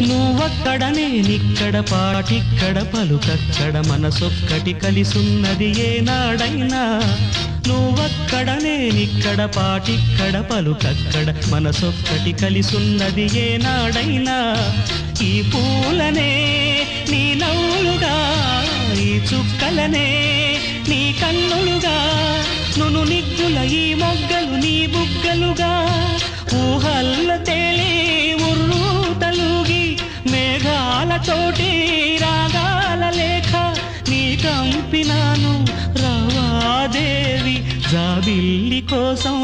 నువ్వక్కడ నేనిక్కడ పాటిక్కడ పలుకక్కడ మనసొక్కటి కలిసున్నది ఏనాడైనా నువ్వక్కడ నేనిక్కడ పాటిక్కడ పలుకక్కడ మనసొక్కటి కలిసున్నది ఏనాడైనా ఈ పూలనే నీ నవ్వులుగా ఈ చుక్కలనే నీ కన్నులుగా నును నిగ్గుల ఈ మొగ్గలు నీ బుగ్గలుగా ఊహల్ల తేలి ఉర్రు తలుగి మేఘాలతోటి రాగాల లేఖ నీ కంపినాను రావాదేవి జాబిల్లి కోసం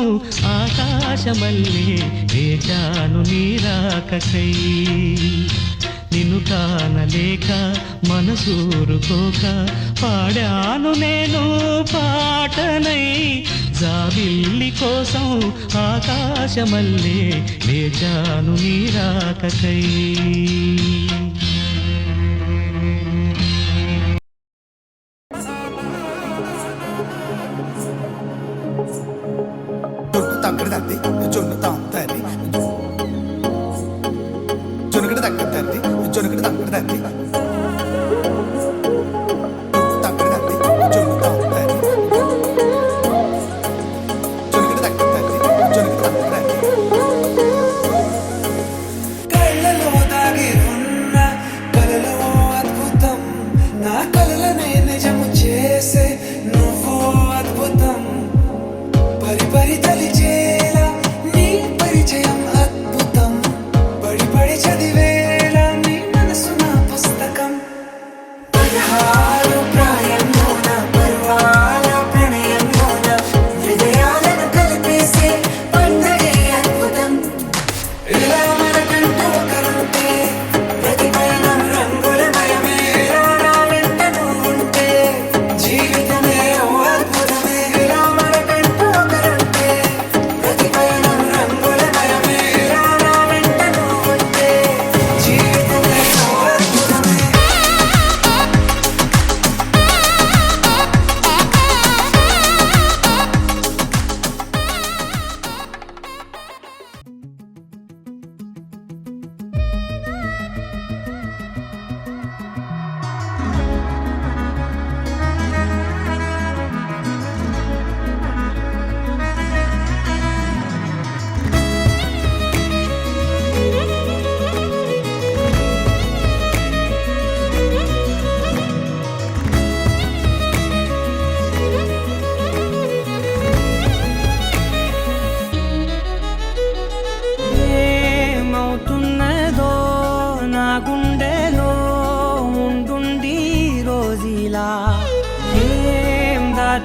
ఆకాశమల్లే వేచాను నీ రాకకై నిన్ను కానలేక మనసూరుకోక పాడాను నేను పాటనై జాబిల్లి కోసం ఆకాశమల్లే వేచాను నీ రాకకై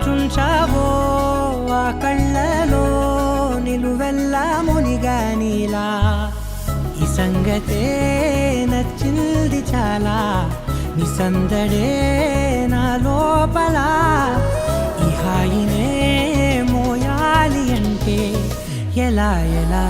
చుంచావో ఆ కళ్ళలో నిలువెల్ల మునిగానిలా ఈ సంగతే నచ్చింది చాలా నీ సందడే నా లోపల ఈ హాయినే మోయాలి అంటే ఎలా ఎలా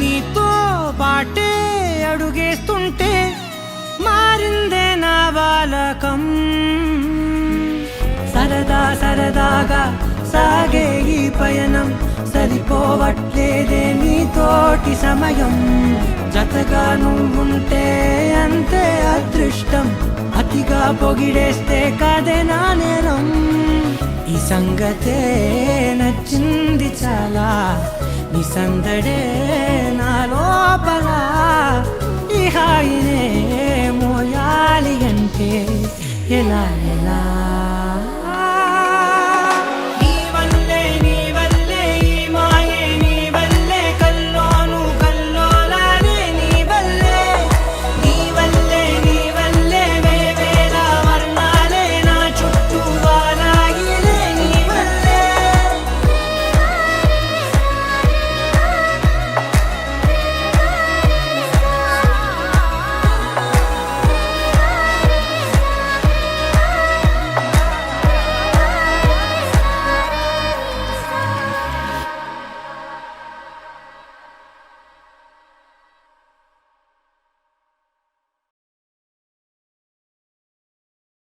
నీతో పాటే అడుగేస్తుంటే మారిందే నా బాలకం సరదా సరదాగా సాగే ఈ పయనం సరిపోవట్లేదే నీతోటి సమయం జతగా నువ్వుంటే అంతే అదృష్టం అతిగా పొగిడేస్తే కాదే నా నేరం ఈ సంగతే నచ్చింది చాలా నీ సందడే నా లోపల ఈ హాయినే మోయాలి అంటే ఉంటే ఎలా